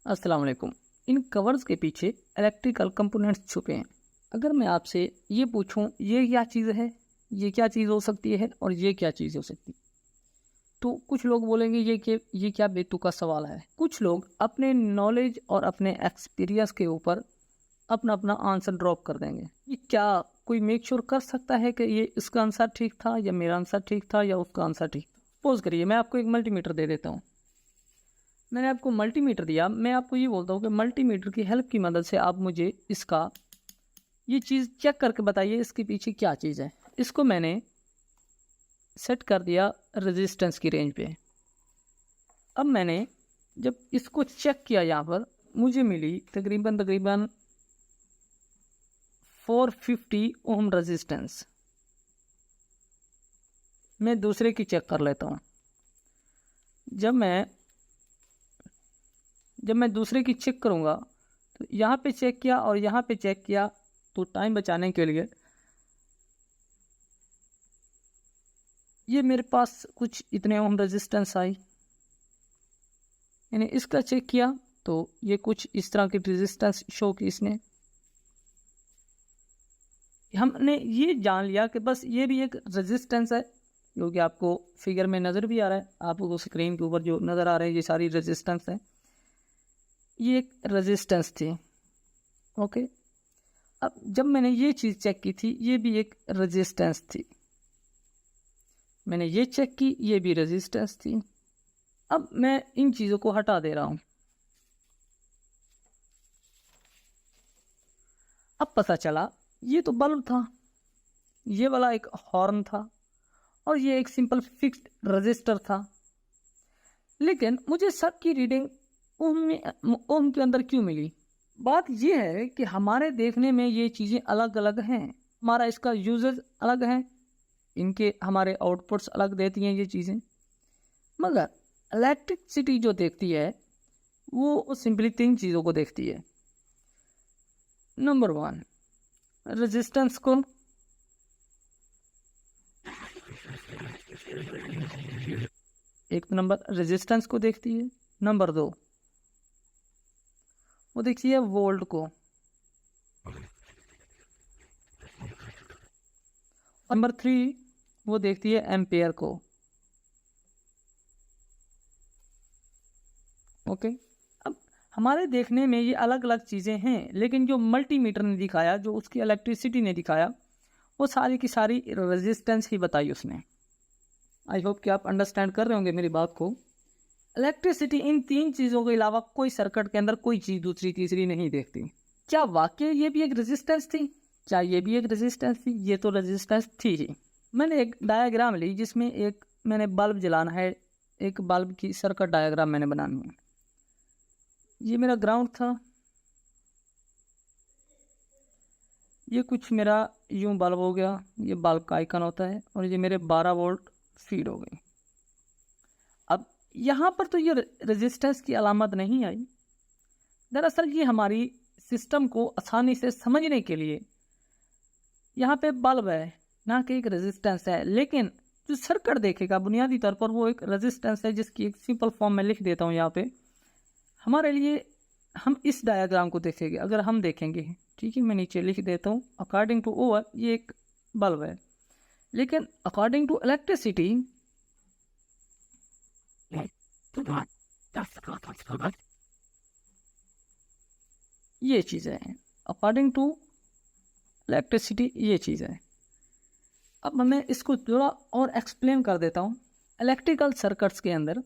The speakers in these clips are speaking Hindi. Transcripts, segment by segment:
अस्सलाम वालेकुम। इन कवर्स के पीछे इलेक्ट्रिकल कंपोनेंट्स छुपे हैं। अगर मैं आपसे ये पूछूं ये क्या चीज़ है, ये क्या चीज़ हो सकती है और ये क्या चीज़ हो सकती है, तो कुछ लोग बोलेंगे ये क्या बेतुका सवाल है। कुछ लोग अपने नॉलेज और अपने एक्सपीरियंस के ऊपर अपना अपना आंसर ड्रॉप कर देंगे। ये क्या कोई मेक श्योर कर सकता है कि ये इसका आंसर ठीक था या मेरा आंसर ठीक था या उसका आंसर ठीक था। सपोज करिए मैं आपको एक मल्टीमीटर दे देता हूँ। मैंने आपको मल्टीमीटर दिया, मैं आपको ये बोलता हूँ कि मल्टीमीटर की हेल्प की मदद से आप मुझे इसका ये चीज़ चेक करके बताइए इसके पीछे क्या चीज़ है। इसको मैंने सेट कर दिया रेजिस्टेंस की रेंज पे। अब मैंने जब इसको चेक किया यहाँ पर मुझे मिली तकरीबन तकरीबन 450 ओम रेजिस्टेंस। मैं दूसरे की चेक कर लेता हूँ। जब मैं दूसरे की चेक करूँगा तो यहाँ पे चेक किया और यहाँ पे चेक किया, तो टाइम बचाने के लिए ये मेरे पास कुछ इतने ओम रेजिस्टेंस आई। मैंने इसका चेक किया तो ये कुछ इस तरह की रेजिस्टेंस शो की इसने। हमने ये जान लिया कि बस ये भी एक रेजिस्टेंस है, जो कि आपको फिगर में नज़र भी आ रहा है। आपको स्क्रीन के ऊपर जो नज़र आ रहे हैं ये सारी रेजिस्टेंस है। ये एक रेजिस्टेंस थी। ओके, अब जब मैंने ये चीज़ चेक की थी ये भी एक रेजिस्टेंस थी। मैंने ये चेक की ये भी रेजिस्टेंस थी। अब मैं इन चीज़ों को हटा दे रहा हूँ। अब पता चला ये तो बल्ब था, ये वाला एक हॉर्न था और ये एक सिंपल फिक्स्ड रजिस्टर था। लेकिन मुझे सब की रीडिंग ओम के अंदर क्यों मिली? बात यह है कि हमारे देखने में ये चीज़ें अलग अलग हैं, हमारा इसका यूजेज अलग है, इनके हमारे आउटपुट्स अलग देती हैं ये चीज़ें। मगर इलेक्ट्रिसिटी जो देखती है वो सिंपली 3 चीज़ों को देखती है। नंबर 1 रेजिस्टेंस को, एक नंबर रेजिस्टेंस को देखती है। नंबर 2 वो देखती है वोल्ट को। नंबर 3 वो देखती है एम्पेयर को। ओके, अब हमारे देखने में ये अलग अलग चीज़ें हैं, लेकिन जो मल्टीमीटर ने दिखाया, जो उसकी इलेक्ट्रिसिटी ने दिखाया, वो सारी की सारी रेजिस्टेंस ही बताई उसने। आई होप कि आप अंडरस्टैंड कर रहे होंगे मेरी बात को। इलेक्ट्रिसिटी इन 3 चीज़ों के अलावा कोई सर्किट के अंदर कोई चीज़ दूसरी तीसरी नहीं देखती। क्या वाकई ये भी एक रेजिस्टेंस थी? क्या ये भी एक रेजिस्टेंस थी? ये तो रेजिस्टेंस थी ही। मैंने एक डायग्राम ली जिसमें एक मैंने बल्ब जलाना है, एक बल्ब की सर्किट डायग्राम मैंने बनानी है। ये मेरा ग्राउंड था, ये कुछ मेरा यूं बल्ब हो गया, ये बल्ब का आइकन होता है, और ये मेरे 12 वोल्ट फीड हो गई। अब यहाँ पर तो ये रेजिस्टेंस की अलामत नहीं आई। दरअसल ये हमारी सिस्टम को आसानी से समझने के लिए यहाँ पे बल्ब है ना कि एक रेजिस्टेंस है। लेकिन जो सर्किट देखेगा बुनियादी तौर पर वो एक रेजिस्टेंस है, जिसकी एक सिंपल फॉर्म में लिख देता हूँ यहाँ पे हमारे लिए। हम इस डायग्राम को देखेंगे, अगर हम देखेंगे, ठीक है, मैं नीचे लिख देता हूँ। अकॉर्डिंग टू ओवर ये एक बल्ब है, लेकिन अकॉर्डिंग टू इलेक्ट्रिसिटी ये चीज़ें हैं। अकॉर्डिंग टू इलेक्ट्रिसिटी ये चीज़ है। अब मैं इसको थोड़ा और एक्सप्लेन कर देता हूँ। इलेक्ट्रिकल सर्किट्स के अंदर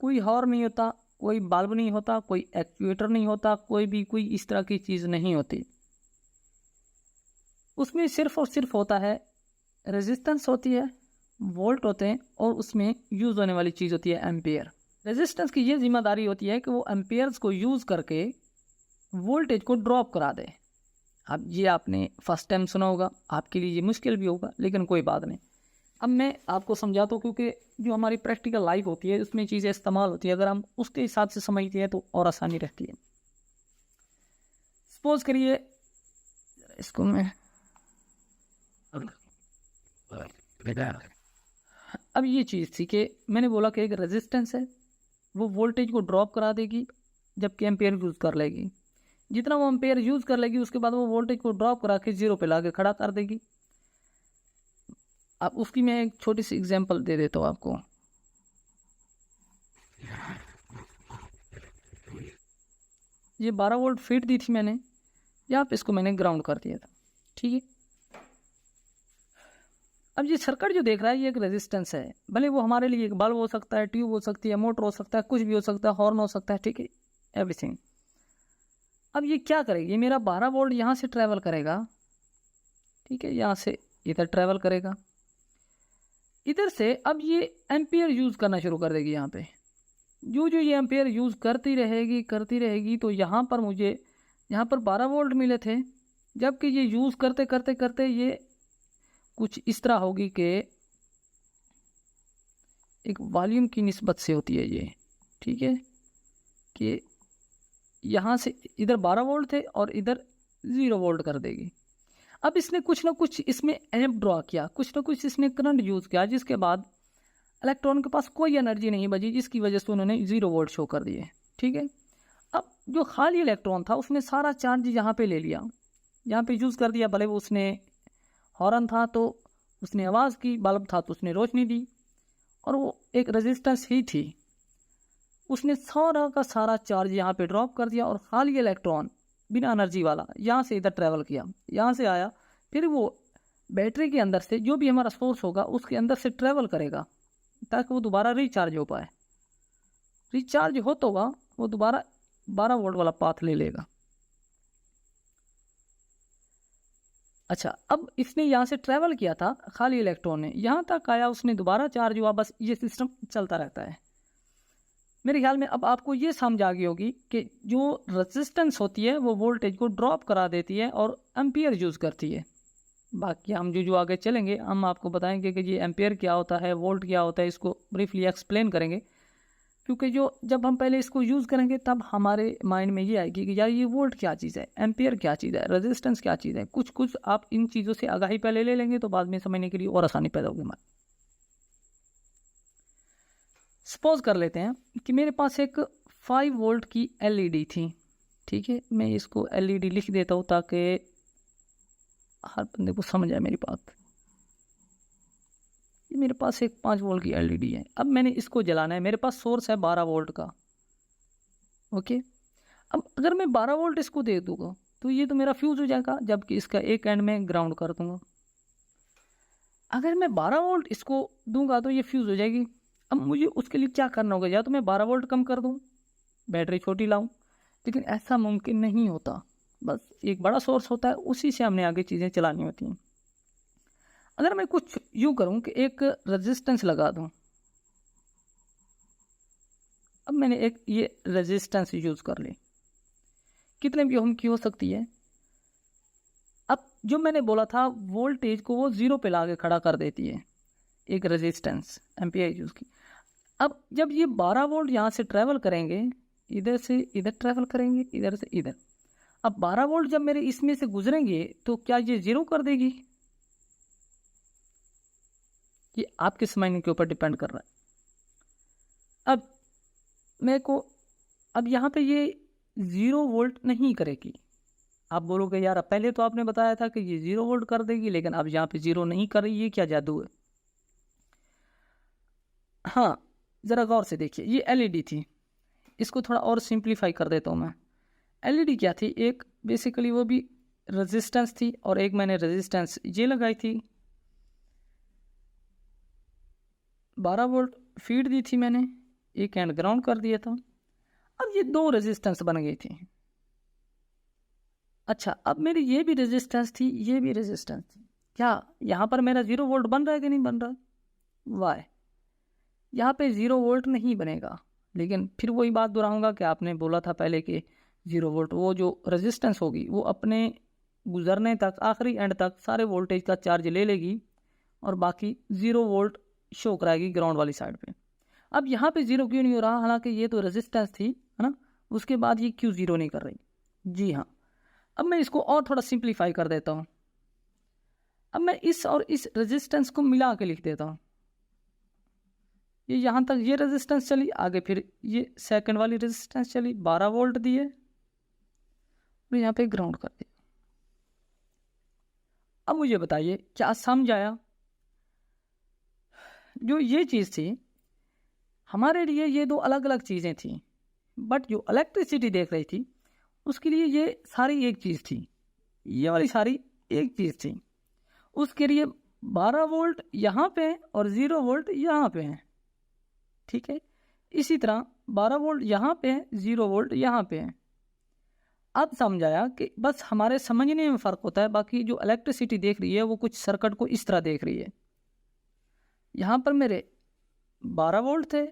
कोई हॉर्न नहीं होता, कोई बल्ब नहीं होता, कोई एक्चुएटर नहीं होता, कोई इस तरह की चीज़ नहीं होती। उसमें सिर्फ और सिर्फ होता है रेजिस्टेंस होती है, वोल्ट होते हैं, और उसमें यूज़ होने वाली चीज़ होती है एम्पियर। रेजिस्टेंस की ये जिम्मेदारी होती है कि वो एम्पियर्स को यूज़ करके वोल्टेज को ड्रॉप करा दे। अब ये आपने फर्स्ट टाइम सुना होगा, आपके लिए ये मुश्किल भी होगा, लेकिन कोई बात नहीं। अब मैं आपको समझाता हूँ, क्योंकि जो हमारी प्रैक्टिकल लाइफ होती है उसमें चीज़ें इस्तेमाल होती है, अगर हम उसके हिसाब से समझते हैं तो और आसानी रहती है। सपोज करिए इसको मैं अब ये चीज़ थी कि मैंने बोला कि एक रेजिस्टेंस है, वो वोल्टेज को ड्रॉप करा देगी जबकि एम्पेयर यूज़ कर लेगी। जितना वो एम्पेयर यूज़ कर लेगी उसके बाद वो वोल्टेज को ड्रॉप करा के 0 पे ला के खड़ा कर देगी। अब उसकी मैं एक छोटी सी एग्जांपल दे देता हूँ आपको। ये 12 वोल्ट फीड दी थी मैंने, यहाँ पे इसको मैंने ग्राउंड कर दिया था, ठीक है। अब ये सर्किट जो देख रहा है ये एक रेजिस्टेंस है, भले वो हमारे लिए एक बल्ब हो सकता है, ट्यूब हो सकती है, मोटर हो सकता है, कुछ भी हो सकता है, हॉर्न हो सकता है, ठीक है, एवरीथिंग। अब ये क्या करेगी, ये मेरा 12 वोल्ट यहाँ से ट्रैवल करेगा, ठीक है, यहाँ से इधर ट्रैवल करेगा, इधर से अब ये एम्पियर यूज़ करना शुरू कर देगी। यहाँ पे जो जो ये एम्पियर यूज़ करती रहेगी तो यहाँ पर मुझे यहाँ पर 12 वोल्ट मिले थे, जबकि ये यूज़ करते करते करते ये कुछ इस तरह होगी कि एक वॉल्यूम की निस्बत से होती है ये, ठीक है, कि यहाँ से इधर 12 वोल्ट थे और इधर 0 वोल्ट कर देगी। अब इसने कुछ ना कुछ इसमें एम्प ड्रॉ किया, कुछ ना कुछ इसने करंट यूज़ किया, जिसके बाद इलेक्ट्रॉन के पास कोई एनर्जी नहीं बची, जिसकी वजह से उन्होंने 0 वोल्ट शो कर दिए, ठीक है। अब जो खाली इलेक्ट्रॉन था उसने सारा चार्ज यहाँ पे ले लिया, यहाँ पे यूज़ कर दिया, भले वो उसने हॉर्न था तो उसने आवाज़ की, बल्ब था तो उसने रोशनी दी, और वो एक रेजिस्टेंस ही थी, उसने सारा का सारा चार्ज यहाँ पे ड्रॉप कर दिया, और खाली इलेक्ट्रॉन बिना एनर्जी वाला यहाँ से इधर ट्रैवल किया, यहाँ से आया, फिर वो बैटरी के अंदर से जो भी हमारा सोर्स होगा उसके अंदर से ट्रैवल करेगा ताकि वो दोबारा रिचार्ज हो पाए। रिचार्ज हो तो वो दोबारा 12 वोल्ट वाला पाथ ले लेगा। अच्छा, अब इसने यहाँ से ट्रैवल किया था, खाली इलेक्ट्रॉन ने यहाँ तक आया, उसने दोबारा चार्ज हुआ, बस ये सिस्टम चलता रहता है। मेरे ख्याल में अब आपको ये समझ आ गई होगी कि जो रेजिस्टेंस होती है वो वोल्टेज को ड्रॉप करा देती है और एम्पियर यूज़ करती है। बाकी हम जो आगे चलेंगे हम आपको बताएंगे कि ये एम्पियर क्या होता है, वोल्ट क्या होता है, इसको ब्रीफली एक्सप्लेन करेंगे, क्योंकि जब हम पहले इसको यूज़ करेंगे तब हमारे माइंड में ये आएगी कि यार ये वोल्ट क्या चीज़ है, एम्पियर क्या चीज़ है, रेजिस्टेंस क्या चीज़ है। कुछ आप इन चीज़ों से आगाही पहले ले लेंगे तो बाद में समझने के लिए और आसानी पैदा होगी हमारी। सपोज कर लेते हैं कि मेरे पास एक 5 वोल्ट की एलईडी थी, ठीक है, मैं इसको एलईडी लिख देता हूँ ताकि हर बंदे को समझ आए मेरी बात। ये मेरे पास एक 5 वोल्ट की एलईडी है, अब मैंने इसको जलाना है, मेरे पास सोर्स है 12 वोल्ट का, ओके। अब अगर मैं 12 वोल्ट इसको दे दूँगा तो ये तो मेरा फ्यूज़ हो जाएगा, जबकि इसका एक एंड में ग्राउंड कर दूँगा। अगर मैं 12 वोल्ट इसको दूंगा तो ये फ्यूज़ हो जाएगी। अब मुझे उसके लिए क्या करना होगा, या तो मैं 12 वोल्ट कम कर दूं, बैटरी छोटी लाऊं, लेकिन ऐसा मुमकिन नहीं होता। बस एक बड़ा सोर्स होता है, उसी से हमने आगे चीज़ें चलानी होती हैं। अगर मैं कुछ यूँ करूं कि एक रेजिस्टेंस लगा दूं, अब मैंने एक ये रेजिस्टेंस यूज़ कर ली, कितने भी ओम की हो सकती है। अब जो मैंने बोला था वोल्टेज को वो 0 पे ला के खड़ा कर देती है, एक रेजिस्टेंस एम्पियर यूज़ की। अब जब ये 12 वोल्ट यहाँ से ट्रैवल करेंगे, इधर से इधर ट्रैवल करेंगे, इधर से इधर, अब 12 वोल्ट जब मेरे इसमें से गुजरेंगे तो क्या ये 0 कर देगी? ये आपके समझने के ऊपर डिपेंड कर रहा है। अब मेरे को अब यहाँ पे ये 0 वोल्ट नहीं करेगी। आप बोलोगे यार पहले तो आपने बताया था कि ये 0 वोल्ट कर देगी, लेकिन अब यहाँ पे 0 नहीं कर रही, ये क्या जादू है? हाँ, ज़रा गौर से देखिए, ये एलईडी थी, इसको थोड़ा और सिंप्लीफाई कर देता हूँ मैं। एलईडी क्या थी, एक बेसिकली वो भी रेजिस्टेंस थी, और एक मैंने रेजिस्टेंस ये लगाई थी, 12 वोल्ट फीड दी थी मैंने, एक एंड ग्राउंड कर दिया था। अब ये 2 रेजिस्टेंस बन गई थी। अच्छा, अब मेरी ये भी रेजिस्टेंस थी, ये भी रेजिस्टेंस थी, क्या यहाँ पर मेरा 0 वोल्ट बन रहा है कि नहीं बन रहा? वाई, यहाँ पे 0 वोल्ट नहीं बनेगा। लेकिन फिर वही बात दोहराऊंगा कि आपने बोला था पहले कि 0 वोल्ट वो जो रेजिस्टेंस होगी वो अपने गुजरने तक, आखिरी एंड तक सारे वोल्टेज का चार्ज ले लेगी और बाकी 0 वोल्ट शो कराएगी ग्राउंड वाली साइड पे। अब यहाँ पे 0 क्यों नहीं हो रहा, हालांकि ये तो रेजिस्टेंस थी, है ना, उसके बाद ये क्यों 0 नहीं कर रही? जी हाँ, अब मैं इसको और थोड़ा सिंप्लीफाई कर देता हूँ। अब मैं इस और इस रेजिस्टेंस को मिला के लिख देता हूँ, ये यहाँ तक ये रेजिस्टेंस चली, आगे फिर ये सेकंड वाली रेजिस्टेंस चली, 12 वोल्ट दिए और यहाँ पे ग्राउंड कर दिया। अब मुझे बताइए क्या समझ आया? जो ये चीज़ थी हमारे लिए, ये दो अलग अलग चीज़ें थी, बट जो इलेक्ट्रिसिटी देख रही थी उसके लिए ये सारी एक चीज़ थी, ये वाली सारी एक चीज़ थी। उसके लिए 12 वोल्ट यहाँ पे है और 0 वोल्ट यहाँ पे है, ठीक है। इसी तरह 12 वोल्ट यहाँ पे है, 0 वोल्ट यहाँ पे है। अब समझाया कि बस हमारे समझने में फ़र्क होता है, बाकी जो इलेक्ट्रिसिटी देख रही है वो कुछ सर्किट को इस तरह देख रही है। यहाँ पर मेरे 12 वोल्ट थे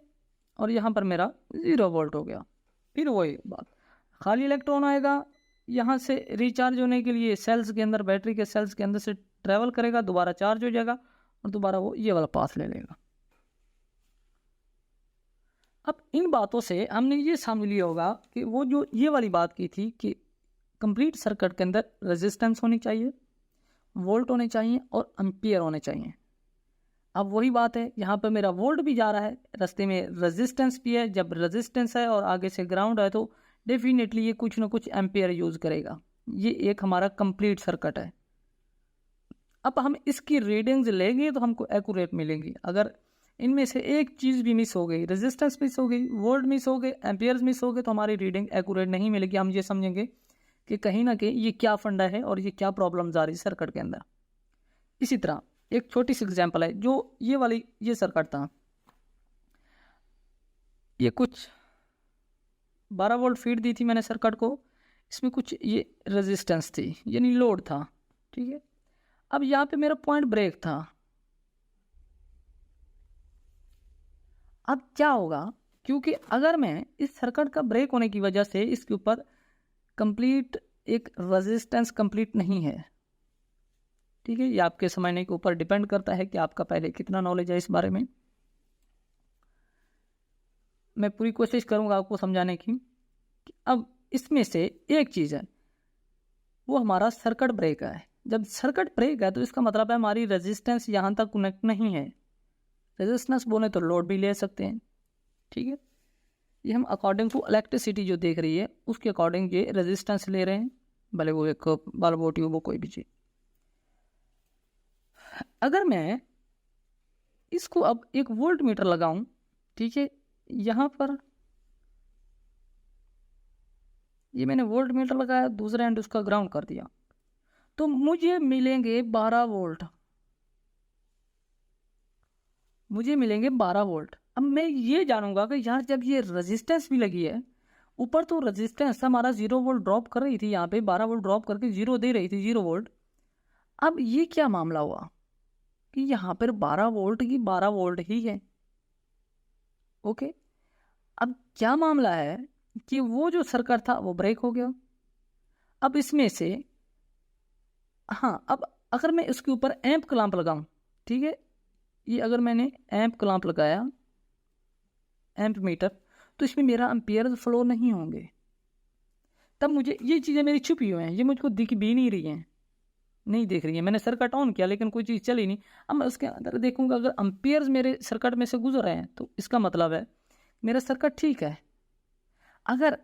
और यहाँ पर मेरा 0 वोल्ट हो गया। फिर वही बात, खाली इलेक्ट्रॉन आएगा, यहाँ से रिचार्ज होने के लिए सेल्स के अंदर, बैटरी के सेल्स के अंदर से ट्रैवल करेगा, दोबारा चार्ज हो जाएगा और दोबारा वो ये वाला पाथ ले लेगा। अब इन बातों से हमने ये समझ लिया होगा कि वो जो ये वाली बात की थी कि कंप्लीट सर्किट के अंदर रेजिस्टेंस होनी चाहिए, वोल्ट होने चाहिए और एम्पियर होने चाहिए। अब वही बात है, यहाँ पर मेरा वोल्ट भी जा रहा है, रास्ते में रेजिस्टेंस भी है। जब रेजिस्टेंस है और आगे से ग्राउंड है तो डेफिनेटली ये कुछ ना कुछ एम्पियर यूज़ करेगा। ये एक हमारा कंप्लीट सर्किट है। अब हम इसकी रीडिंग्स लेंगे तो हमको एक्यूरेट मिलेंगी। अगर इनमें से एक चीज़ भी मिस हो गई, रेजिस्टेंस मिस हो गई, वोल्ट मिस हो गए, एम्पियर्स मिस हो गए, तो हमारी रीडिंग एक्यूरेट नहीं मिलेगी। हम ये समझेंगे कि कहीं ना कहीं ये क्या फंडा है और ये क्या प्रॉब्लम्स आ रही है सर्किट के अंदर। इसी तरह एक छोटी सी एग्जांपल है, जो ये वाली ये सर्किट था, ये कुछ 12 वोल्ट फीड दी थी मैंने सर्किट को, इसमें कुछ ये रेजिस्टेंस थी यानी लोड था, ठीक है। अब यहाँ पे मेरा पॉइंट ब्रेक था। अब क्या होगा, क्योंकि अगर मैं इस सर्किट का ब्रेक होने की वजह से इसके ऊपर कंप्लीट एक रेजिस्टेंस कंप्लीट नहीं है, ठीक है। ये आपके समझने के ऊपर डिपेंड करता है कि आपका पहले कितना नॉलेज है इस बारे में। मैं पूरी कोशिश करूंगा आपको समझाने की कि अब इसमें से एक चीज़ है, वो हमारा सर्किट ब्रेक है। जब सर्किट ब्रेक है तो इसका मतलब है हमारी रेजिस्टेंस यहाँ तक कनेक्ट नहीं है। रेजिस्टेंस बोले तो लोड भी ले सकते हैं, ठीक है। ये हम अकॉर्डिंग टू इलेक्ट्रिसिटी जो देख रही है उसके अकॉर्डिंग ये रेजिस्टेंस ले रहे हैं, भले वो एक बल्ब हो, ट्यूब हो, कोई भी चीज़। अगर मैं इसको अब एक वोल्ट मीटर लगाऊं, ठीक है, यहाँ पर ये मैंने वोल्ट मीटर लगाया, दूसरा एंड उसका ग्राउंड कर दिया, तो मुझे मिलेंगे 12 वोल्ट, मुझे मिलेंगे 12 वोल्ट। अब मैं ये जानूंगा कि यार जब ये रेजिस्टेंस भी लगी है ऊपर, तो रेजिस्टेंस हमारा 0 वोल्ट ड्रॉप कर रही थी, यहाँ पे 12 वोल्ट ड्रॉप करके 0 दे रही थी, 0 वोल्ट। अब ये क्या मामला हुआ कि यहाँ पर 12 वोल्ट की 12 वोल्ट ही है, ओके। अब क्या मामला है कि वो जो सर्किट था वो ब्रेक हो गया। अब इसमें से हाँ, अब अगर मैं इसके ऊपर एम्प क्लैंप लगाऊं, ठीक है, ये अगर मैंने एम्प क्लैंप लगाया, एम्प मीटर, तो इसमें मेरा एम्पियर फ्लो नहीं होंगे। तब मुझे ये चीज़ें मेरी छुपी हुई हैं, ये मुझको दिख भी नहीं रही हैं, नहीं देख रही है। मैंने सर्किट ऑन किया लेकिन कोई चीज़ चली नहीं। अब मैं उसके अंदर देखूंगा, अगर एम्पियर्स मेरे सर्किट में से गुजर रहे हैं तो इसका मतलब है मेरा सर्किट ठीक है। अगर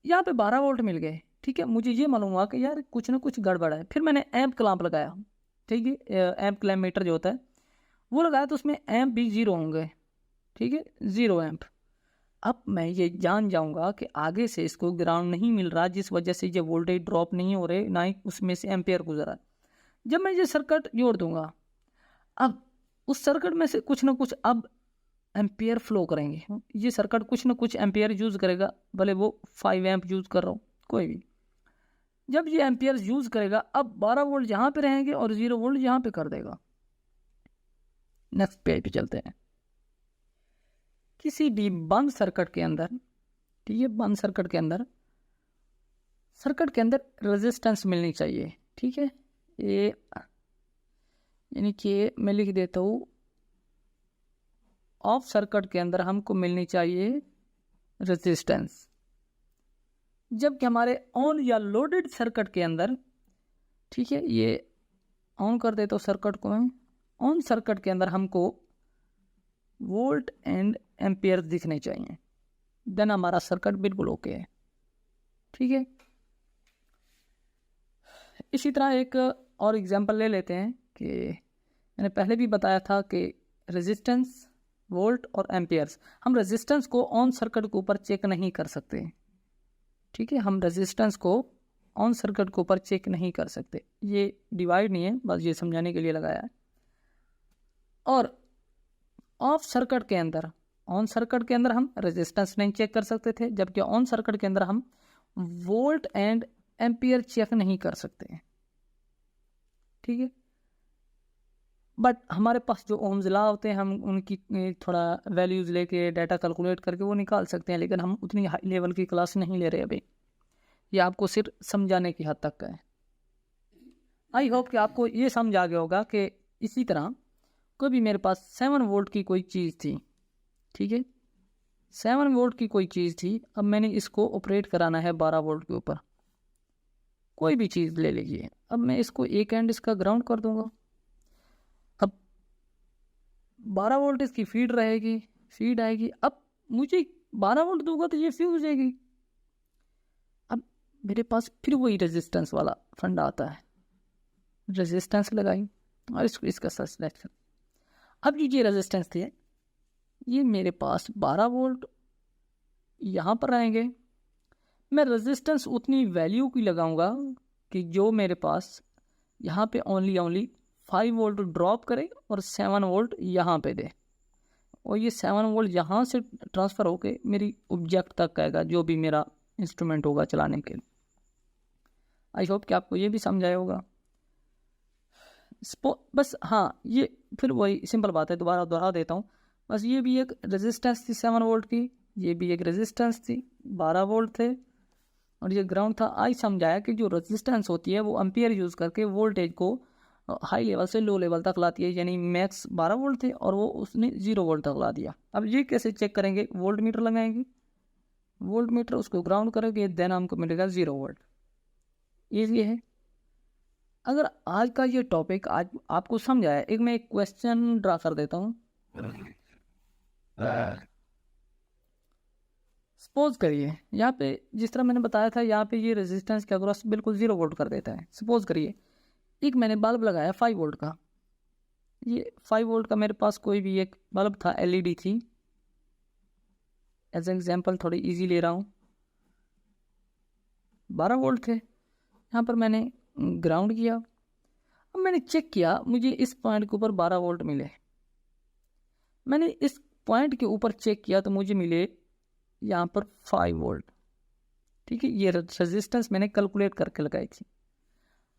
यहाँ पे 12 वोल्ट मिल गए, ठीक है, मुझे ये मालूम हुआ कि यार कुछ ना कुछ गड़बड़ है। फिर मैंने एम्प क्लैंप लगाया, ठीक है, एम्प क्लैंप मीटर जो होता है वो लगाया, तो उसमें एम्प भी 0 होंगे, ठीक है, 0 एम्प। अब मैं ये जान जाऊंगा कि आगे से इसको ग्राउंड नहीं मिल रहा, जिस वजह से ये वोल्टेज ड्रॉप नहीं हो रहे, ना ही उसमें से एम्पियर गुजर रहा है। जब मैं ये सर्किट जोड़ दूंगा, अब उस सर्किट में से कुछ ना कुछ अब एम्पियर फ्लो करेंगे। ये सर्किट कुछ ना कुछ एम्पियर यूज़ करेगा, भले वो 5 एम्प यूज़ कर रहा हूँ, कोई भी। जब ये एम्पियर यूज़ करेगा, अब 12 वोल्ट यहाँ पे रहेंगे और 0 वोल्ट यहाँ पे कर देगा। नेक्स्ट पेज पे चलते हैं। किसी भी बंद सर्किट के अंदर, ठीक है, बंद सर्किट के अंदर रेजिस्टेंस मिलनी चाहिए, ठीक है। ये यानी कि मैं लिख देता हूँ, ऑफ सर्किट के अंदर हमको मिलनी चाहिए रेजिस्टेंस। जबकि हमारे ऑन या लोडेड सर्किट के अंदर, ठीक है, ये ऑन कर देता हूँ सर्किट को मैं, ऑन सर्किट के अंदर हमको वोल्ट एंड एम्पियर दिखने चाहिए, देन हमारा सर्किट बिल्कुल ओके है। ठीक है, इसी तरह एक और एग्जांपल ले लेते हैं कि मैंने पहले भी बताया था कि रेजिस्टेंस, वोल्ट और एम्पियर्स, हम रेजिस्टेंस को ऑन सर्किट के ऊपर चेक नहीं कर सकते। ठीक है, हम रेजिस्टेंस को ऑन सर्किट के ऊपर चेक नहीं कर सकते, ये डिवाइड नहीं है, बस ये समझाने के लिए लगाया है। और ऑफ सर्किट के अंदर, ऑन सर्किट के अंदर हम रेजिस्टेंस नहीं चेक कर सकते थे, जबकि ऑन सर्किट के अंदर हम वोल्ट एंड एम्पियर चेक नहीं कर सकते। ठीक है, बट हमारे पास जो ओम्स लॉ होते हैं, हम उनकी थोड़ा वैल्यूज़ लेके डाटा कैलकुलेट करके वो निकाल सकते हैं, लेकिन हम उतनी हाई लेवल की क्लास नहीं ले रहे अभी, ये आपको सिर्फ समझाने की हद तक का है। आई होप कि आपको ये समझ आ गया होगा कि इसी तरह कोई भी मेरे पास 7 वोल्ट की कोई चीज़ थी। ठीक है, 7 वोल्ट की कोई चीज़ थी, अब मैंने इसको ऑपरेट कराना है 12 वोल्ट के ऊपर। कोई भी चीज़ ले लीजिए, अब मैं इसको एक एंड इसका ग्राउंड कर दूंगा। अब 12 वोल्ट इसकी फीड रहेगी, फीड आएगी। अब मुझे 12 वोल्ट दूंगा तो ये फ्यूज हो जाएगी। अब मेरे पास फिर वही रेजिस्टेंस वाला फंडा आता है, रेजिस्टेंस लगाई और इसको इसका सिलेक्शन। अब ये रेजिस्टेंस थे, ये मेरे पास 12 वोल्ट यहाँ पर आएंगे। मैं रेजिस्टेंस उतनी वैल्यू की लगाऊंगा कि जो मेरे पास यहाँ पे ओनली 5 वोल्ट ड्रॉप करे और 7 वोल्ट यहाँ पे दे, और ये 7 वोल्ट यहाँ से ट्रांसफ़र होके मेरी ऑब्जेक्ट तक आएगा, जो भी मेरा इंस्ट्रूमेंट होगा चलाने के लिए। आई होप कि आपको ये भी समझ आया होगा। बस हाँ, ये फिर वही सिंपल बात है, दोहरा देता हूँ। बस ये भी एक रेजिस्टेंस थी 7 वोल्ट की, ये भी एक रेजिस्टेंस थी, 12 वोल्ट थे और ये ग्राउंड था। आज समझाया कि जो रेजिस्टेंस होती है वो एम्पियर यूज़ करके वोल्टेज को हाई लेवल से लो लेवल तक लाती है, यानी मैक्स 12 वोल्ट थे और वो उसने 0 वोल्ट तक ला दिया। अब ये कैसे चेक करेंगे? वोल्ट मीटर लगाएंगे, वोल्ट मीटर उसको ग्राउंड करेंगे, देन हमको मिलेगा 0 वोल्ट। ये है। अगर आज का ये टॉपिक आज आपको समझ आया, मैं एक क्वेश्चन ड्रा कर देता हूँ। सपोज करिए यहाँ पे जिस तरह मैंने बताया था, यहाँ पे ये रेजिस्टेंस के अक्रॉस बिल्कुल 0 वोल्ट कर देता है। सपोज करिए एक मैंने बल्ब लगाया 5 वोल्ट का, ये 5 वोल्ट का मेरे पास कोई भी एक बल्ब था, एलईडी थी। एज एग्जांपल थोड़ी इजी ले रहा हूँ, 12 वोल्ट थे, यहाँ पर मैंने ग्राउंड किया। अब मैंने चेक किया, मुझे इस पॉइंट के ऊपर 12 वोल्ट मिले। मैंने इस पॉइंट के ऊपर चेक किया तो मुझे मिले यहाँ पर 5 वोल्ट। ठीक है, ये रेजिस्टेंस मैंने कैलकुलेट करके लगाई थी।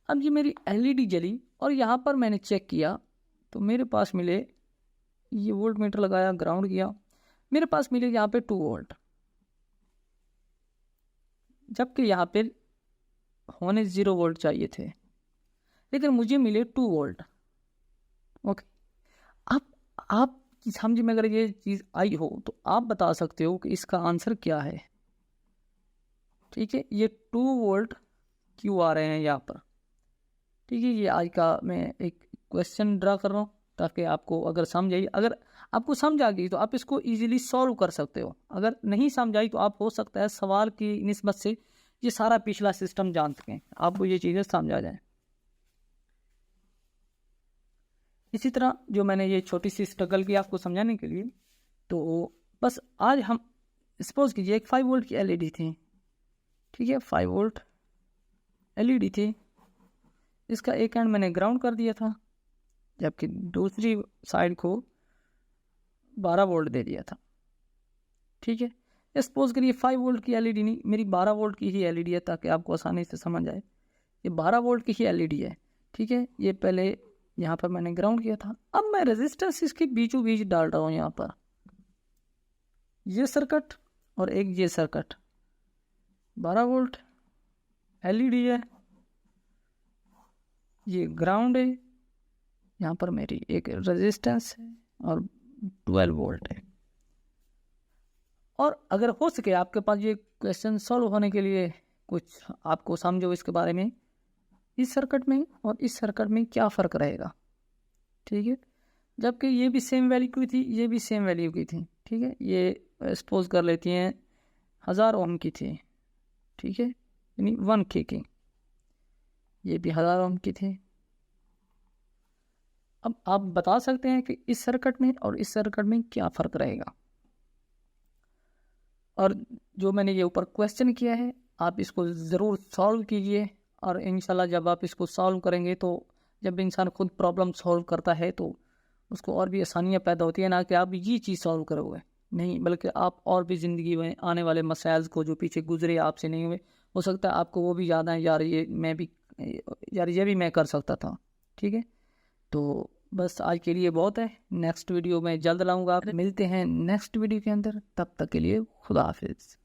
अब ये मेरी एलईडी जली और यहाँ पर मैंने चेक किया तो मेरे पास मिले, ये वोल्ट मीटर लगाया, ग्राउंड किया, मेरे पास मिले यहाँ पे 2 वोल्ट, जबकि यहाँ पे होने 0 वोल्ट चाहिए थे, लेकिन मुझे मिले 2 वोल्ट। ओके, अब आप समझ में अगर ये चीज़ आई हो तो आप बता सकते हो कि इसका आंसर क्या है। ठीक है, ये 2 वोल्ट क्यों आ रहे हैं यहाँ पर। ठीक है, ये आज का मैं एक क्वेश्चन ड्रा कर रहा हूँ ताकि आपको अगर समझ आई, अगर आपको समझ आ गई तो आप इसको इजीली सॉल्व कर सकते हो। अगर नहीं समझ आई तो आप हो सकता है सवाल की निस्बत से ये सारा पिछला सिस्टम जान सकें, आपको ये चीज़ें समझ आ जाए। इसी तरह जो मैंने ये छोटी सी स्ट्रगल की आपको समझाने के लिए, तो बस आज हम सपोज कीजिए एक 5 वोल्ट की एलईडी थी। ठीक है, 5 वोल्ट एलईडी थी, इसका एक एंड मैंने ग्राउंड कर दिया था, जबकि दूसरी साइड को 12 वोल्ट दे दिया था। ठीक है, सपोज करिए 5 वोल्ट की एलईडी नहीं, मेरी 12 वोल्ट की ही एलईडी है, ताकि आपको आसानी से समझ आए। ये 12 वोल्ट की ही एलईडी है। ठीक है, ये पहले यहाँ पर मैंने ग्राउंड किया था। अब मैं रेजिस्टेंस इसके बीचों बीच डाल रहा हूँ, यहाँ पर ये सर्किट और एक ये सर्किट, 12 वोल्ट एलईडी है, ये ग्राउंड है, यहाँ पर मेरी एक रेजिस्टेंस है और 12 वोल्ट है। और अगर हो सके आपके पास ये क्वेश्चन सॉल्व होने के लिए कुछ आपको समझो इसके बारे में, इस सर्किट में और इस सर्किट में क्या फ़र्क रहेगा। ठीक है, जबकि ये भी सेम वैल्यू की थी, ये भी सेम वैल्यू की थी, ठीक है। ये सपोज कर लेती हैं 1000 ओम की थी, ठीक है, यानी 1K की, ये भी 1000 ओम की थी। अब आप बता सकते हैं कि इस सर्किट में और इस सर्किट में क्या फ़र्क रहेगा। और जो मैंने ये ऊपर क्वेश्चन किया है आप इसको ज़रूर सॉल्व कीजिए, और इंशाल्लाह जब आप इसको सॉल्व करेंगे तो जब इंसान खुद प्रॉब्लम सॉल्व करता है तो उसको और भी आसानियाँ पैदा होती है, ना कि आप ये चीज़ सॉल्व करोगे, नहीं, बल्कि आप और भी ज़िंदगी में आने वाले मसाइल को जो पीछे गुजरे आपसे नहीं हुए, हो सकता है आपको वो भी याद आए, यार ये भी मैं कर सकता था, ठीक है। तो बस आज के लिए बहुत है, नेक्स्ट वीडियो में जल्द लाऊंगा, मिलते हैं नेक्स्ट वीडियो के अंदर, तब तक के लिए खुदा हाफिज़।